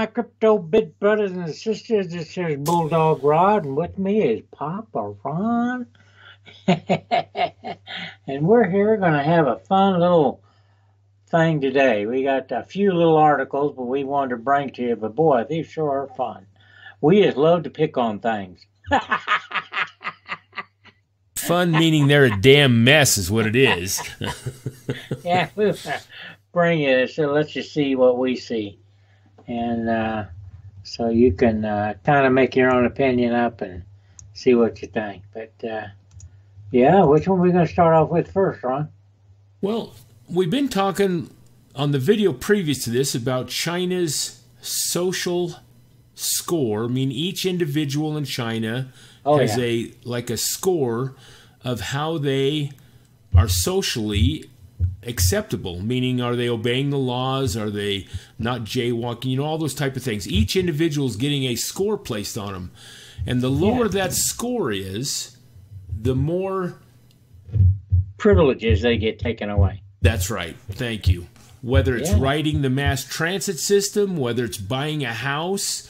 my crypto bit brothers and sisters. This is Bulldog Rod, and with me is Papa Ron. And we're here going to have a fun little thing today. We got a few little articles, but we wanted to bring to you. But boy, these sure are fun. We just love to pick on things. Fun meaning they're a damn mess is what it is. Yeah, we'll bring it. So let's just see what we see. And so you can kind of make your own opinion up and see what you think. But yeah, which one are we going to start off with first, Ron? Well, we've been talking on the video previous to this about China's social score. I mean, each individual in China has a score of how they are socially acceptable, meaning are they obeying the laws, are they not jaywalking, you know, all those type of things. Each individual is getting a score placed on them, and the lower that score is, the more privileges they get taken away. That's right, thank you. Whether it's riding the mass transit system, whether it's buying a house,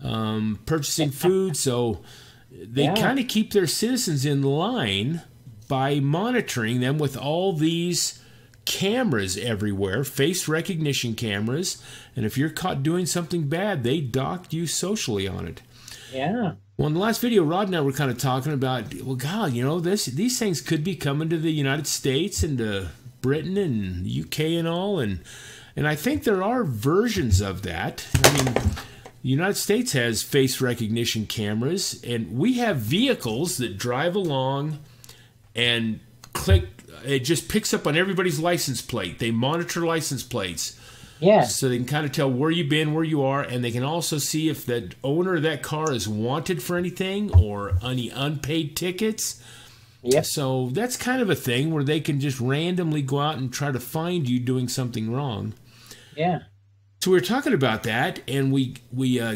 purchasing food, so they kind of keep their citizens in line by monitoring them with all these cameras everywhere, face recognition cameras, and if you're caught doing something bad, they dock you socially on it. Yeah. Well, in the last video, Rod and I were kind of talking about, well, God, you know, these things could be coming to the United States and to Britain and UK and all, and I think there are versions of that. I mean, the United States has face recognition cameras, and we have vehicles that drive along and click. It just picks up on everybody's license plate. They monitor license plates. Yeah. So they can kind of tell where you've been, where you are, and they can also see if the owner of that car is wanted for anything or any unpaid tickets. Yeah. So that's kind of a thing where they can just randomly go out and try to find you doing something wrong. Yeah. So we were talking about that, and we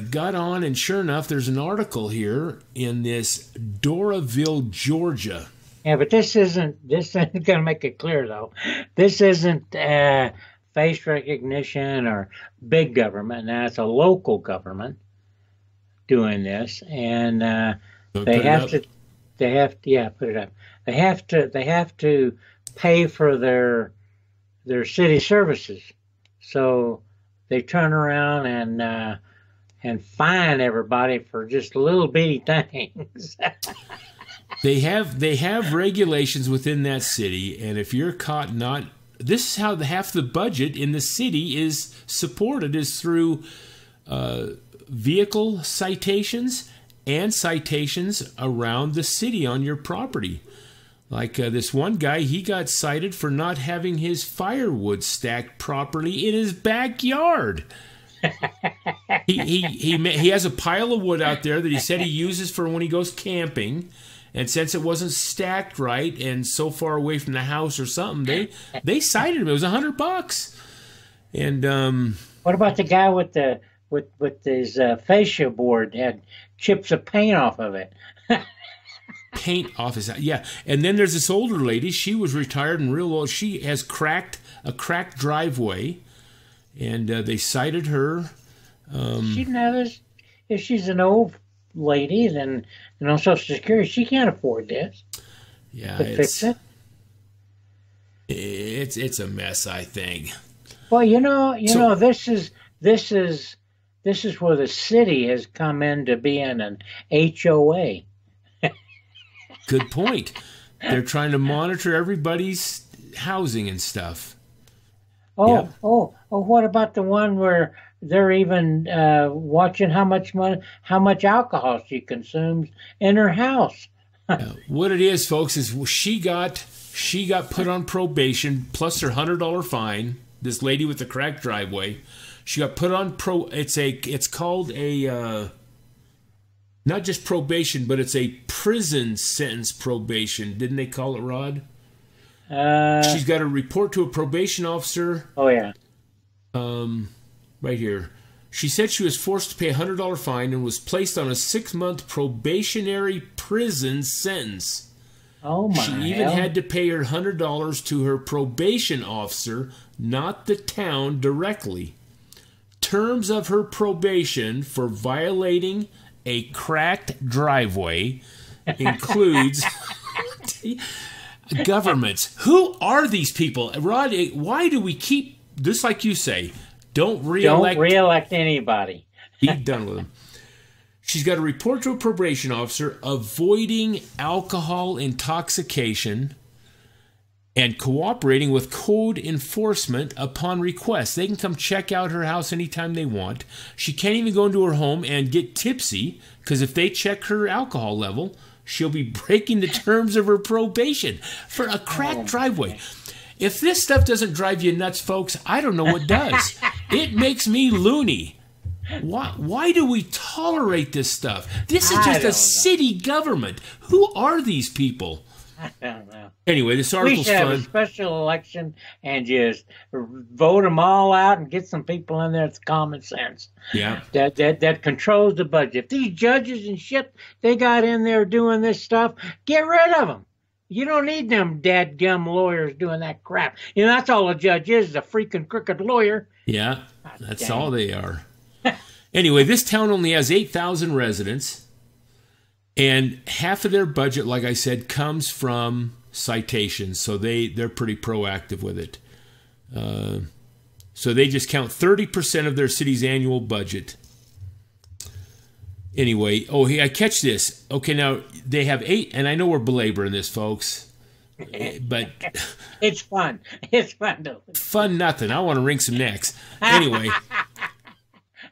got on, and sure enough, there's an article here in this Doraville, Georgia. Yeah, but this isn't going to make it clear, though. This isn't face recognition or big government. Now, it's a local government doing this, and they have to put it up. They have to pay for their city services. So they turn around and fine everybody for just little bitty things. They have regulations within that city, and if you're caught not, this is how half the budget in the city is supported, is through vehicle citations and citations around the city on your property. Like this one guy, he got cited for not having his firewood stacked properly in his backyard. He has a pile of wood out there that he said he uses for when he goes camping. And since it wasn't stacked right and so far away from the house or something, they cited him. It was $100. And what about the guy with his fascia board had chips of paint off of it? Paint off his, yeah. And then there's this older lady. She was retired and real old. She has a cracked driveway, and they cited her. If she's an old lady, then on Social Security, she can't afford this. Yeah, to fix it. It's a mess, I think. Well, you know, this is where the city has come into being an HOA. Good point. They're trying to monitor everybody's housing and stuff. Oh, what about the one where they're even watching how much alcohol she consumes in her house? What it is, folks, is she got put on probation plus her $100 fine. This lady with the cracked driveway, she got put on It's called a not just probation, but it's a prison sentence probation. Didn't they call it, Rod? She's got to report to a probation officer. Oh yeah. Right here. She said she was forced to pay a $100 fine and was placed on a 6-month probationary prison sentence. Oh my! She even had to pay her $100 to her probation officer, not the town directly. terms of her probation for violating a cracked driveway includes governments. Who are these people? Rod, why do we keep, just like you say, don't reelect anybody. Be done with them. She's got to report to a probation officer avoiding alcohol intoxication and cooperating with code enforcement upon request. They can come check out her house anytime they want. She can't even go into her home and get tipsy, because if they check her alcohol level, she'll be breaking the terms of her probation for a cracked driveway. If this stuff doesn't drive you nuts, folks, I don't know what does. It makes me loony. Why do we tolerate this stuff? This is just a city government. Who are these people? I don't know. Anyway, this article's we should have a special election and just vote them all out and get some people in there. It's common sense. Yeah. That controls the budget. If these judges and shit they got in there doing this stuff, get rid of them. You don't need them dadgum lawyers doing that crap. You know, that's all a judge is a freaking crooked lawyer. Yeah, that's all they are. Anyway, this town only has 8,000 residents, and half of their budget, like I said, comes from citations, so they're pretty proactive with it. So they just count 30% of their city's annual budget. Anyway, I catch this. Okay, now they have 8, and I know we're belaboring this, folks, but it's fun. It's fun though. Fun nothing. I want to wring some necks. Anyway.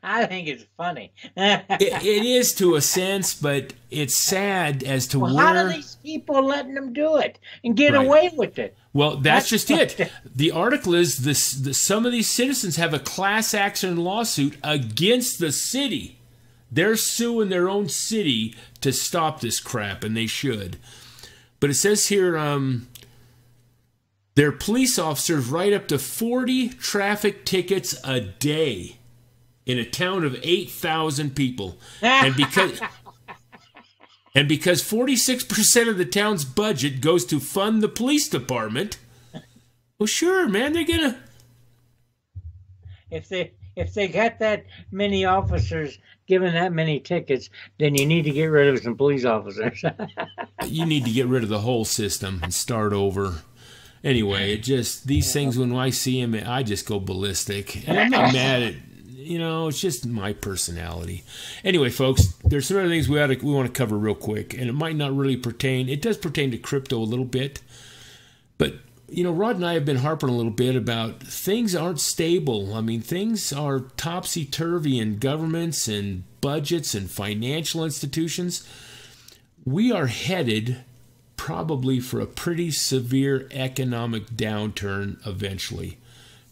I think it's funny. it is to a sense, but it's sad as to where. How are these people letting them do it and get away with it? Well, that's just it. The article is some of these citizens have a class action lawsuit against the city. They're suing their own city to stop this crap, and they should. But it says here, their police officers write up to 40 traffic tickets a day in a town of 8,000 people. And because 46% of the town's budget goes to fund the police department, well, sure, man, they're going to... If they got that many officers giving that many tickets, then you need to get rid of some police officers. You need to get rid of the whole system and start over. Anyway, these things, when I see them, I just go ballistic. And I'm not mad at... it's just my personality. Anyway, folks, there's some other things we want to cover real quick, and it might not really pertain. It does pertain to crypto a little bit, but Rod and I have been harping a little bit about things aren't stable. I mean, things are topsy-turvy in governments and budgets and financial institutions. We are headed probably for a pretty severe economic downturn eventually.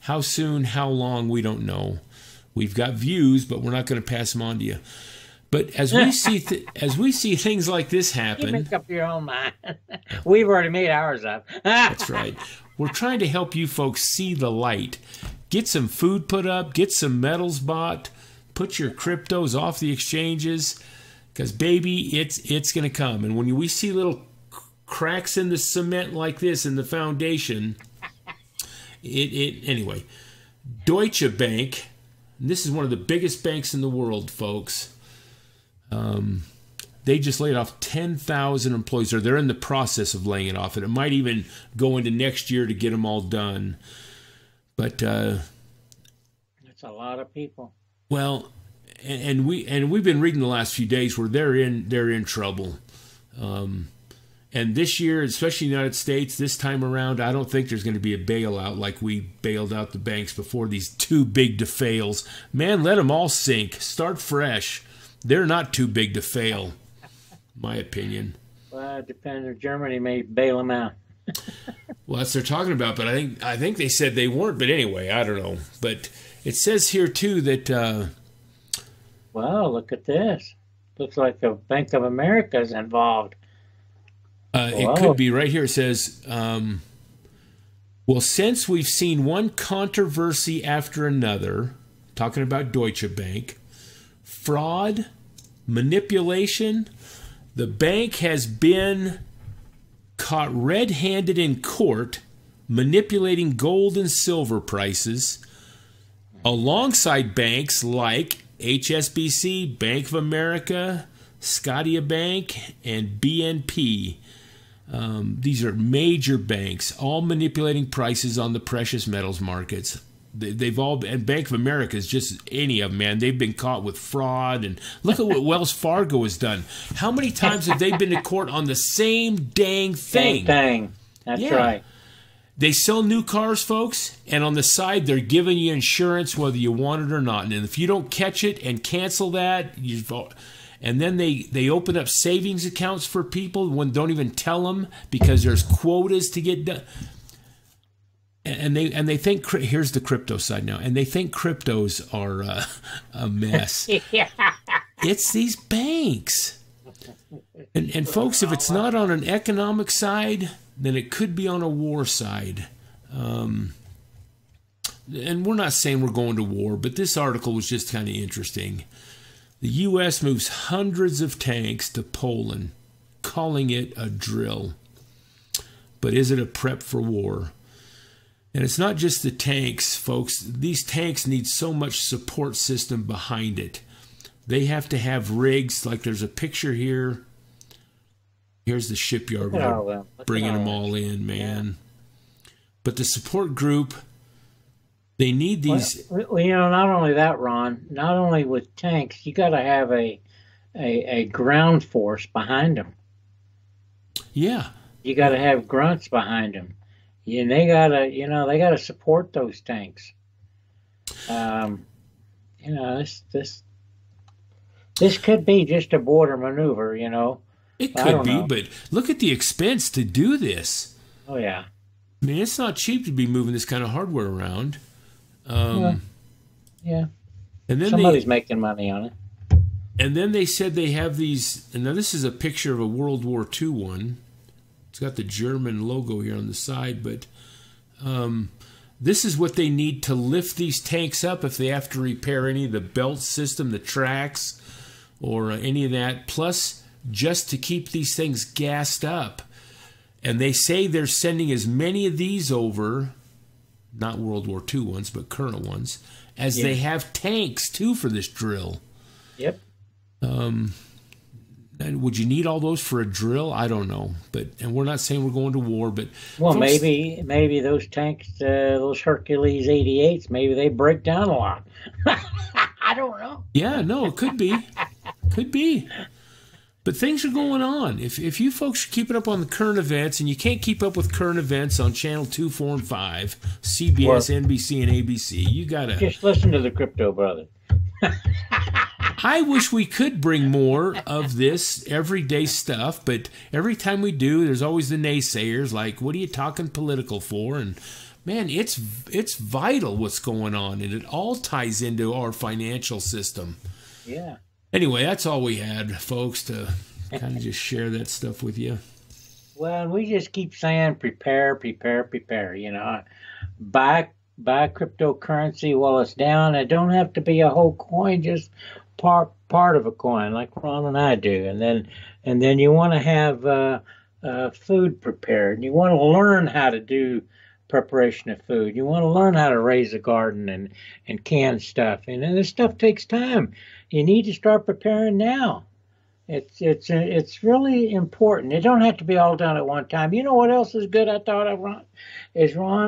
How soon, how long, we don't know. We've got views, but we're not going to pass them on to you. But as we see things like this happen, you make up your own mind. We've already made ours up. That's right. We're trying to help you folks see the light. Get some food put up. Get some metals bought. Put your cryptos off the exchanges, because baby, it's going to come. And when we see little cracks in the cement like this in the foundation, anyway. Deutsche Bank. This is one of the biggest banks in the world, folks. They just laid off 10,000 employees, or they're in the process of laying it off, and it might even go into next year to get them all done. But that's a lot of people. Well, and we've been reading the last few days where they're in trouble. And this year, especially in the United States, this time around, I don't think there's going to be a bailout like we bailed out the banks before, these too big to fails. Man, let them all sink. Start fresh. They're not too big to fail, my opinion. Well, it depends. Germany may bail them out. Well, that's what they're talking about, but I think they said they weren't. But anyway, I don't know. But it says here, too, that... Well, look at this. Looks like the Bank of America is involved. It could be right here. It says, well, since we've seen one controversy after another, talking about Deutsche Bank, fraud, manipulation, the bank has been caught red-handed in court manipulating gold and silver prices, alongside banks like HSBC, Bank of America, Scotiabank, and BNP. These are major banks, all manipulating prices on the precious metals markets. They've all, and Bank of America is just any of them, man. They've been caught with fraud, and look at what Wells Fargo has done. How many times have they been to court on the same dang thing? Same thing. That's right. They sell new cars, folks, and on the side they're giving you insurance whether you want it or not. And if you don't catch it and cancel that, and then they open up savings accounts for people when don't even tell them because there's quotas to get done. And they think, here's the crypto side now, and they think cryptos are a mess. Yeah. It's these banks. And folks, if it's not on an economic side, then it could be on a war side. And we're not saying we're going to war, but this article was just kind of interesting. The U.S. moves hundreds of tanks to Poland, calling it a drill. But is it a prep for war? And it's not just the tanks, folks. These tanks need so much support system behind it. They have to have rigs, like there's a picture here. Here's the shipyard bringing them all in, man. Yeah. But the support group, they need these. Well, not only that, Ron, not only with tanks, you got to have a ground force behind them. Yeah. You got to have grunts behind them. And they gotta support those tanks. This could be just a border maneuver, It could be, but look at the expense to do this. Oh, yeah. I mean, it's not cheap to be moving this kind of hardware around. Yeah. And then somebody's making money on it. And then they said they have these, and now this is a picture of a World War II one. It's got the German logo here on the side, but this is what they need to lift these tanks up if they have to repair any of the belt system, the tracks, or any of that, plus just to keep these things gassed up. And they say they're sending as many of these over, not World War II ones, but current ones, as they have tanks, too, for this drill. Yep. And would you need all those for a drill? I don't know. And we're not saying we're going to war, but... Well, folks, maybe those tanks, those Hercules 88s, maybe they break down a lot. I don't know. Yeah, no, it could be. Could be. But things are going on. If you folks are keeping up on the current events, and you can't keep up with current events on Channel 2, 4, and 5, CBS, NBC, and ABC, you got to... Just listen to the Crypto Brother. I wish we could bring more of this everyday stuff, but every time we do, there's always the naysayers like, what are you talking political for? And man, it's vital what's going on, and it all ties into our financial system. Yeah. Anyway, that's all we had, folks, to kind of just share that stuff with you. Well, we just keep saying prepare. Buy cryptocurrency while it's down. It don't have to be a whole coin, just part of a coin, like Ron and I do. And then you want to have food prepared. You want to learn how to do preparation of food. You want to learn how to raise a garden and can stuff. And this stuff takes time. You need to start preparing now. It's really important. It don't have to be all done at one time. You know what else is good I thought of, Ron?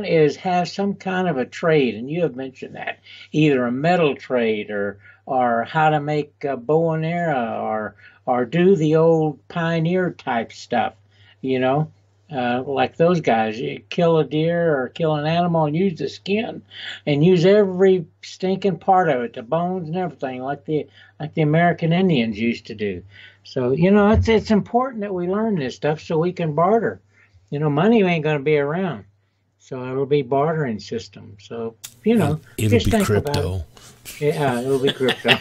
Is have some kind of a trade, and you have mentioned that, either a metal trade or how to make a bow and arrow or do the old pioneer type stuff, like those guys. You kill a deer or kill an animal and use the skin and use every stinking part of it, the bones and everything, like the American Indians used to do. So, it's important that we learn this stuff so we can barter. Money ain't going to be around. So it'll be bartering system. So, it'll just be think crypto. About it. Yeah, it'll be crypto.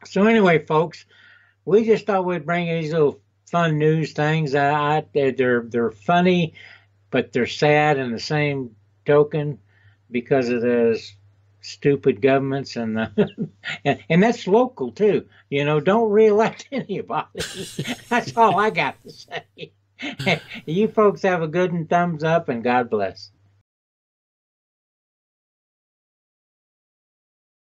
So anyway, folks, we just thought we'd bring you these little fun news things. They're funny, but they're sad in the same token because of the stupid governments and that's local too. Don't reelect anybody. That's all I got to say. You folks have a good one. Thumbs up and God bless.